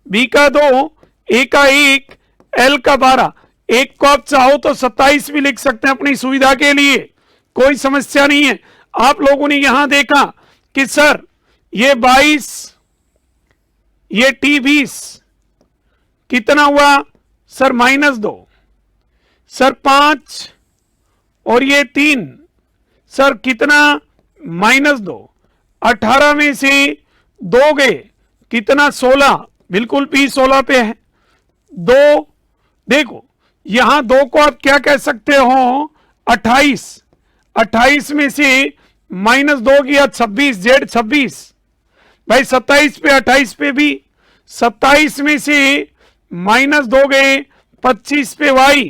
B का 2, A का 1, L का 12। एक को आप चाहो तो 27 भी लिख सकते हैं अपनी सुविधा के लिए, कोई समस्या नहीं है। आप लोगों ने यहां देखा कि सर ये 22, ये T20 कितना हुआ सर? -2। सर 5 और ये 3 सर कितना? -2। 18 में से 2 गए, कितना? 16, बिल्कुल P 16 पे है। 2, देखो यहां 2 को आप क्या कह सकते हो? 28। 28 में से -2 किया 26, Z 26। भाई 27 पे 28 पे भी, 27 में से -2 गए 25 पे Y,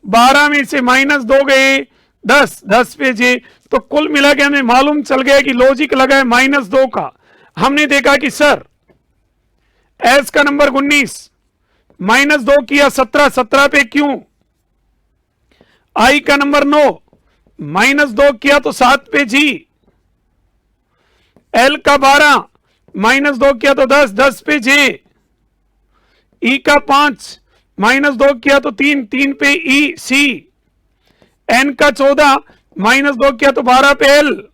12 में से -2 गए 10, 10 पे J। तो कुल मिला के हमें मालूम चल गया कि लॉजिक लगा है -2 का। हमने देखा कि सर एस का नंबर 19 -2 किया 17, 17 पे क्यों? आई का नंबर 9 -2 किया तो 7 पे जी। एल का 12 -2 किया तो 10, 10 पे जे। ई का 5 -2 किया तो 3, 3 पे ई सी। एन का 14 -2 किया तो 12 पे एल।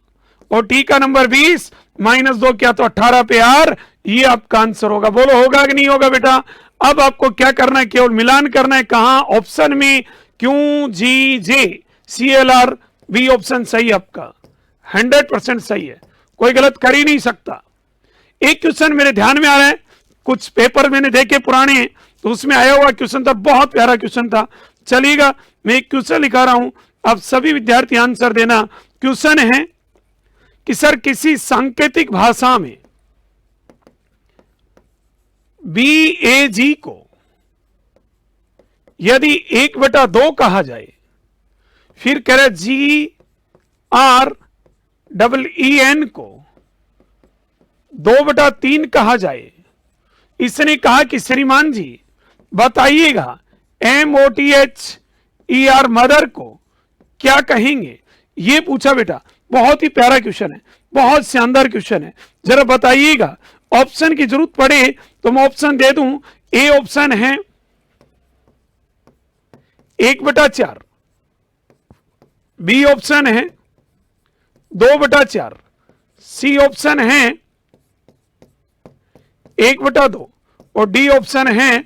और टी का नंबर 20 -2 किया तो 18 पे आर। ये आपका आंसर होगा। बोलो होगा कि नहीं होगा बेटा? अब आपको क्या करना है, केवल मिलान करना है। कहां? ऑप्शन में। क्यों? जी J C L R B option सही आपका, 100% सही है, कोई गलत कर ही नहीं सकता। एक क्वेश्चन मेरे ध्यान में आ रहा है, कुछ पेपर मैंने देखे पुराने, तो उसमें आया हुआ क्वेश्चन था, बहुत प्यारा क्वेश्चन था। चलिएगा, मैं एक क्वेश्चन लिखा रहा हूं, आप सभी विद्यार्थी आंसर देना। क्वेश्चन है कि सर किसी सांकेतिक भाषा में BAG को यदि 1/2 कहा जाए, फिर कह रहे GREEN को 2/3 कहा जाए। इसने कहा कि श्रीमान जी बताइएगा MOTHER मदर को क्या कहेंगे? ये पूछा बेटा, बहुत ही प्यारा क्वेश्चन है, बहुत शानदार क्वेश्चन है। जरा बताइएगा, ऑप्शन की जरूरत पड़े तो मैं ऑप्शन दे दूं। ए ऑप्शन है 1/4, बी ऑप्शन है 2/4, सी ऑप्शन है 1/2 और डी ऑप्शन है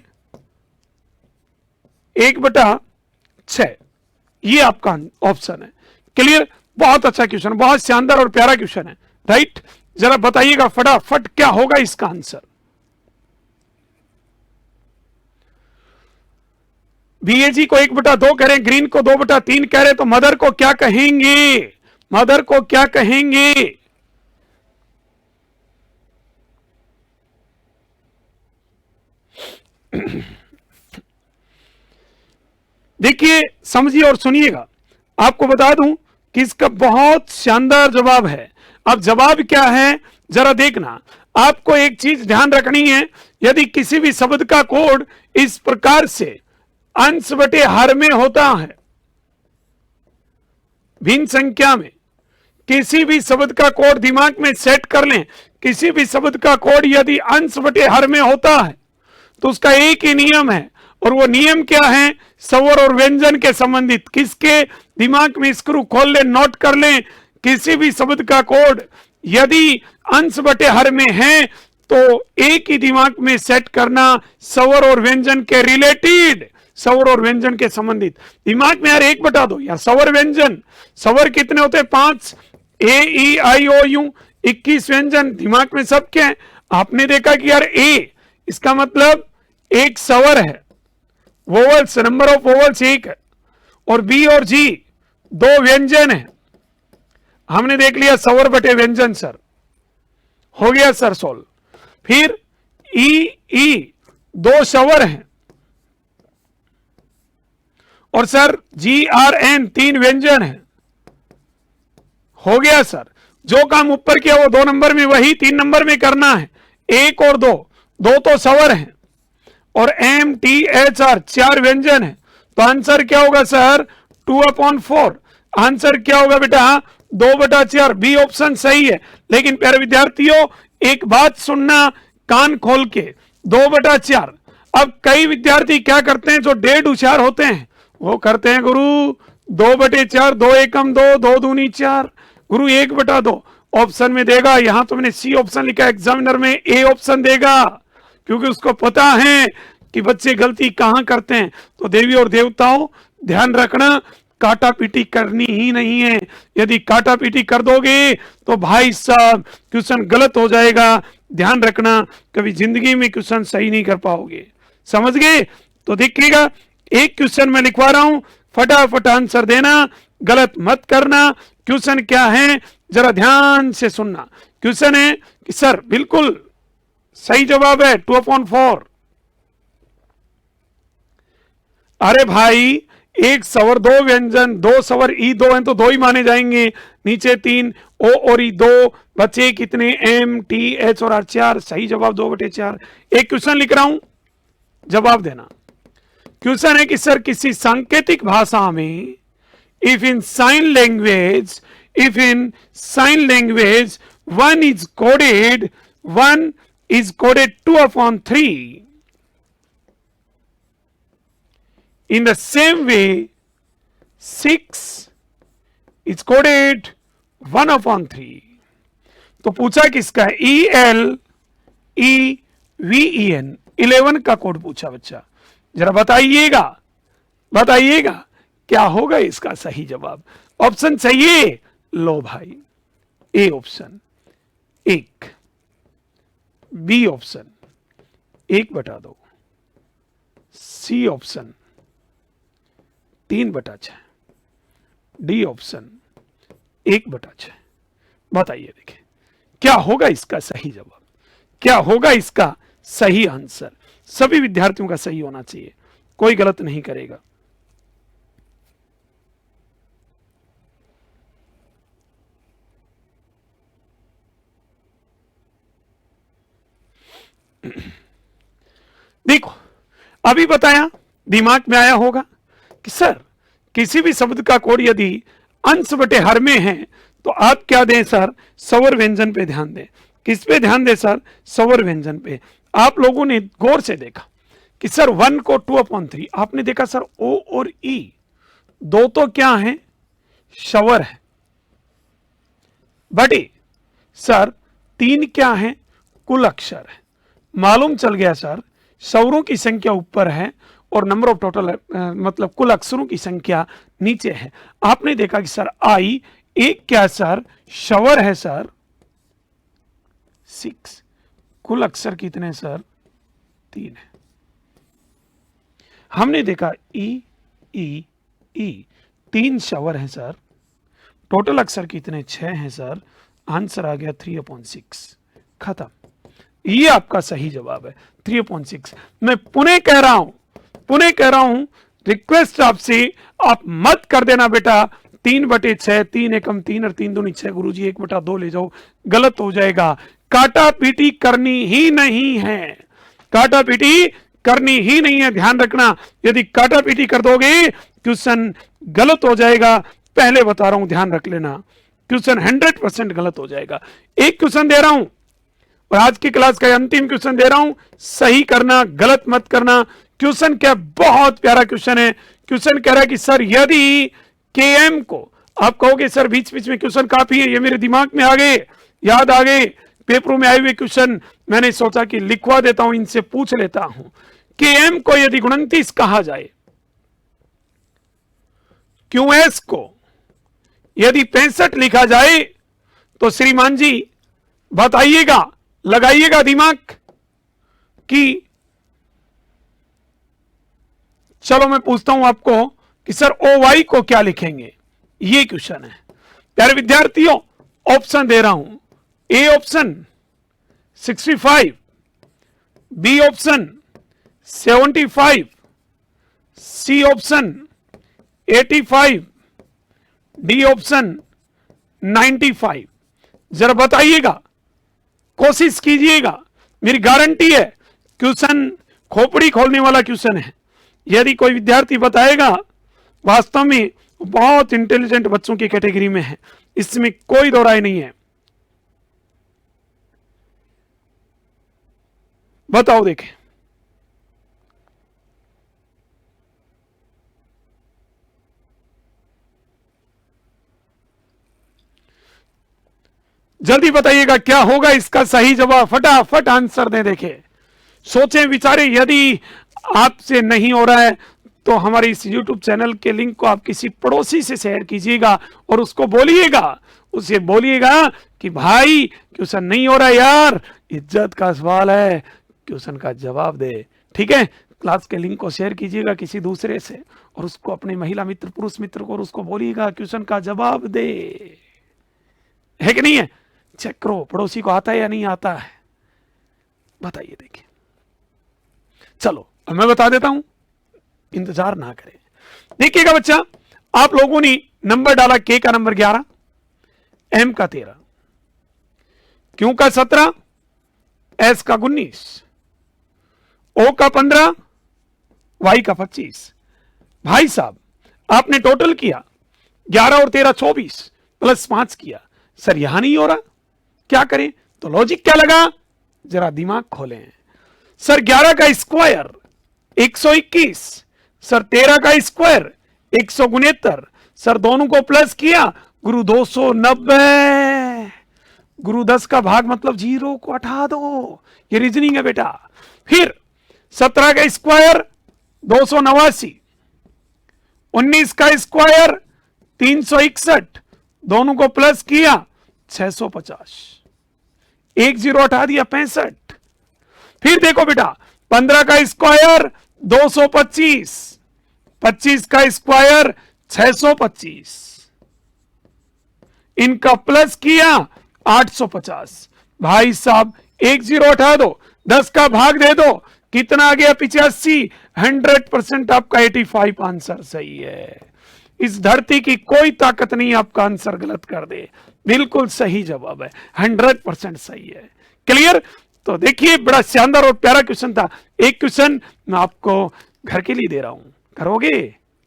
1/6। ये आपका ऑप्शन है। क्लियर? बहुत अच्छा क्वेश्चन, बहुत शानदार और प्यारा क्वेश्चन है, राइट? जरा बताइएगा फटाफट क्या होगा इसका आंसर। BAG को 1/2 कह रहे हैं, ग्रीन को 2/3 कह रहे हैं, तो मदर को क्या कहेंगे? मदर को क्या कहेंगे? देखिए, समझिए और सुनिएगा। आपको बता दूं कि इसका बहुत शानदार जवाब है। अब जवाब क्या है जरा देखना। आपको एक चीज ध्यान रखनी है, यदि किसी भी शब्द का कोड इस प्रकार से अंश बटे हर में होता है, भिन्न संख्या में, किसी भी शब्द का कोड दिमाग में सेट कर लें। किसी भी शब्द का कोड यदि अंश बटे हर में होता है तो उसका एक ही नियम है, और वो नियम क्या है? स्वर और व्यंजन के संबंधित। किसके? दिमाग में स्क्रू खोल लें, नोट कर लें। किसी भी शब्द का कोड यदि अंश बटे हर में है तो एक ही दिमाग में सेट करना, स्वर और व्यंजन के रिलेटेड, स्वर और व्यंजन के संबंधित। दिमाग में यार 1/2 यार, स्वर व्यंजन। स्वर कितने होते हैं? 5, AEIOU 21 व्यंजन दिमाग में सब क्या है? आपने देखा कि यार ए, इसका मतलब एक स्वर है, वोवल्स, नंबर ऑफ वोवल्स 1 है, और बी और जी 2 व्यंजन है। हमने देख लिया स्वर बटे व्यंजन सर, हो गया सर सोल्व। फिर ई 2 स्वर हैं, और सर GRN 3 व्यंजन है, हो गया सर। जो काम ऊपर किया वो 2 नंबर में वही 3 नंबर में करना है। 1 और 2, 2 तो स्वर हैं, और MTHR 4 व्यंजन है। तो आंसर क्या होगा सर? 2/4। आंसर क्या होगा बेटा? 2/4। बी ऑप्शन सही है। लेकिन प्यारे विद्यार्थियों, एक बात सुनना कान खोल के, 2/4। अब कई विद्यार्थी क्या करते हैं, जो डेढ़ होशियार होते हैं, वो करते हैं गुरु 2/4, 2 एकम 2, 2 दूनी 4, गुरु 1/2 ऑप्शन में देगा। यहां तो मैंने सी ऑप्शन लिखा, एग्जामिनर में ए ऑप्शन देगा, क्योंकि उसको पता है कि बच्चे गलती कहां करते हैं। तो देवी और देवताओं, ध्यान रखना, काटा पीटी करनी ही नहीं है। यदि काटा पीटी कर दोगे तो भाई साहब क्वेश्चन गलत हो जाएगा। ध्यान रखना, कभी जिंदगी में क्वेश्चन सही नहीं कर पाओगे। समझ गए? तो देखिएगा, एक क्वेश्चन मैं लिखवा रहा हूं, फटाफट आंसर देना, गलत मत करना। क्वेश्चन क्या है जरा ध्यान से सुनना। क्वेश्चन है कि सर, बिल्कुल सही जवाब है 2/4। अरे भाई, एक स्वर दो व्यंजन, दो स्वर ई दो हैं तो दो ही माने जाएंगे, नीचे 3 ओ और ई 2, बचे कितने एम टी एच और आर 4। सही जवाब 2/4। एक क्वेश्चन लिख रहा हूं, जवाब देना। क्वेश्चन है कि सर किसी सांकेतिक भाषा में if in sign language one is coded 2/3, in the same way 6 is coded 1/3। तो पूछा किसका है, ELEVEN 11 का कोड पूछा बच्चा। जरा बताइएगा क्या होगा इसका सही जवाब। ऑप्शन चाहिए, लो भाई, A option 1, B option 1/2, C option 3/6, D option 1/6। बताइए देखिए क्या होगा इसका सही जवाब, क्या होगा इसका सही आंसर। सभी विद्यार्थियों का सही होना चाहिए, कोई गलत नहीं करेगा। देखो अभी बताया, दिमाग में आया होगा कि सर किसी भी शब्द का कोड यदि अंश बटे हर में है तो आप क्या दें सर, स्वर व्यंजन पे ध्यान दें। किस पे ध्यान दें सर, स्वर व्यंजन पे। आप लोगों ने गौर से देखा कि सर 1 को 2/3, आपने देखा सर ओ और ई दो तो क्या है, स्वर है, बटे सर 3 क्या है, कुल अक्षर है। मालूम चल गया सर स्वरों की संख्या ऊपर है और नंबर ऑफ टोटल मतलब कुल अक्षरों की संख्या नीचे है। आपने देखा कि सर आई एक क्या सर, स्वर है सर 6, कुल अक्षर कितने सर 3 है। हमने देखा ई 3 स्वर है सर, टोटल अक्षर कितने 6 हैं सर, आंसर आ गया 3/6। खत्म, ये आपका सही जवाब है 3/6। मैं पुनः कह रहा हूं, रिक्वेस्ट आपसे, आप मत कर देना बेटा 3/6, 3 एकम 3 और 3 दूनी 6, गुरुजी 1/2 ले जाओ, गलत हो जाएगा। काटा पीटी करनी ही नहीं है, काटा पीटी करनी ही नहीं है, ध्यान रखना। यदि काटा पीटी कर दोगे क्वेश्चन गलत हो जाएगा, पहले बता रहा हूं, ध्यान रख लेना, क्वेश्चन 100% गलत हो जाएगा। एक क्वेश्चन दे रहा हूं और आज की क्लास का अंतिम क्वेश्चन दे रहा हूं, सही करना, गलत मत करना। क्वेश्चन क्या, बहुत प्यारा क्वेश्चन है। क्वेश्चन कह रहा है कि सर यदि Km को, आप कहोगे सर बीच बीच में क्वेश्चन काफी है, ये मेरे दिमाग में आ गए, याद आ गए, पेपरों में आए हुए क्वेश्चन, मैंने सोचा कि लिखवा देता हूं, इनसे पूछ लेता हूं। Km को यदि 29 कहा जाए, QS को यदि 65 लिखा जाए, तो श्रीमान जी बताइएगा, लगाइएगा दिमाग कि, चलो मैं पूछता हूं आपको कि सर OY को क्या लिखेंगे, ये क्वेश्चन है। प्यारे विद्यार्थियों ऑप्शन दे रहा हूं, A option 65, B option 75, C option 85, D option 95। जरा बताइएगा, कोशिश कीजिएगा, मेरी गारंटी है क्वेश्चन खोपड़ी खोलने वाला क्वेश्चन है। यदि कोई विद्यार्थी बताएगा, वास्तव में बहुत इंटेलिजेंट बच्चों की कैटेगरी में है, इसमें कोई दो राय नहीं है। बताओ देखें, जल्दी बताइएगा क्या होगा इसका सही जवाब, फटाफट आंसर दें। देखें, सोचें विचारें। यदि आपसे नहीं हो रहा है तो हमारे इस YouTube चैनल के लिंक को आप किसी पड़ोसी से शेयर कीजिएगा और उसको बोलिएगा, उसे बोलिएगा कि भाई क्वेश्चन नहीं हो रहा यार, इज्जत का सवाल है, क्वेश्चन का जवाब दे। ठीक है, क्लास के लिंक को शेयर कीजिएगा किसी दूसरे से और उसको, अपने महिला मित्र, पुरुष मित्र को, और उसको बोलिएगा क्वेश्चन का जवाब दे। है कि नहीं है? चेक करो पड़ोसी को आता है या नहीं आता है, बताइए। देखिए, चलो अब मैं बता देता हूं, इंतजार ना करें। देखिएगा बच्चा, आप लोगों ने नंबर डाला, के का नंबर 11, एम का 13, क्यू का 17, एस का 19, ओ का 15, वाई का 25। भाई साहब आपने टोटल किया 11 और 13 24 प्लस 5 किया। सर यहां नहीं हो रहा, क्या करें? तो लॉजिक क्या लगा, जरा दिमाग खोलें। सर 11 का स्क्वायर 121, सर 13 का स्क्वायर 169, सर दोनों को प्लस किया गुरु 290, गुरु 10 का भाग मतलब 0 को हटा दो, ये रीजनिंग है बेटा। फिर 17 का स्क्वायर 289, 19 का स्क्वायर 361, दोनों को प्लस किया 650, एक 0 हटा दिया 65। फिर देखो बेटा 15 का स्क्वायर 225, 25 का स्क्वायर 625, इनका प्लस किया 850। भाई साहब एक 0 हटा दो, 10 का भाग दे दो, कितना आ गया 85। 100% आपका 85 आंसर सही है। इस धरती की कोई ताकत नहीं आपका आंसर गलत कर दे, बिल्कुल सही जवाब है, 100% सही है। क्लियर? तो देखिए बड़ा शानदार और प्यारा क्वेश्चन था। एक क्वेश्चन मैं आपको घर के लिए दे रहा हूं, करोगे?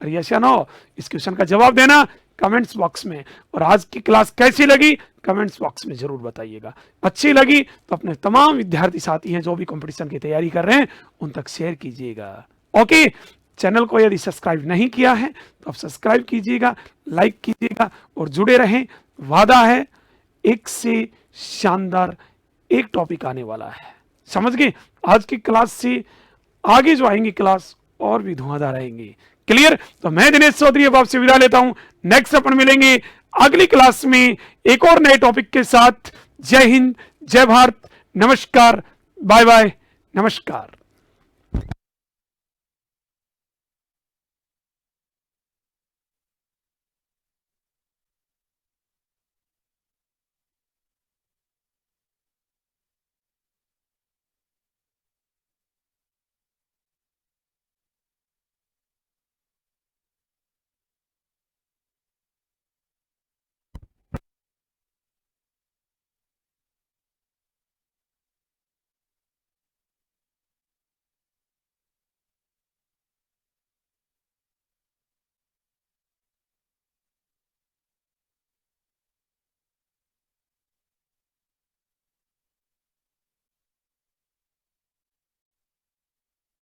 अरे यस या नो, इस क्वेश्चन का जवाब देना कमेंट्स बॉक्स में। और आज की क्लास कैसी लगी कमेंट्स बॉक्स में जरूर बताइएगा। अच्छी लगी तो अपने तमाम विद्यार्थी साथी हैं जो भी कंपटीशन की तैयारी कर रहे हैं उन तक शेयर कीजिएगा। ओके, चैनल को यदि सब्सक्राइब नहीं किया है तो आप सब्सक्राइब कीजिएगा, लाइक कीजिएगा और जुड़े रहें। वादा है एक से शानदार एक टॉपिक आने वाला है, समझ गए? आज की क्लास से आगे जो आएंगी क्लास और भी धुआंधार रहेंगी। क्लियर? तो मैं दिनेश चौधरी अब आपसे विदा लेता हूं। नेक्स्ट अपन मिलेंगे अगली क्लास में एक और नए टॉपिक के साथ। जय हिंद, जय भारत, नमस्कार, बाय बाय, नमस्कार।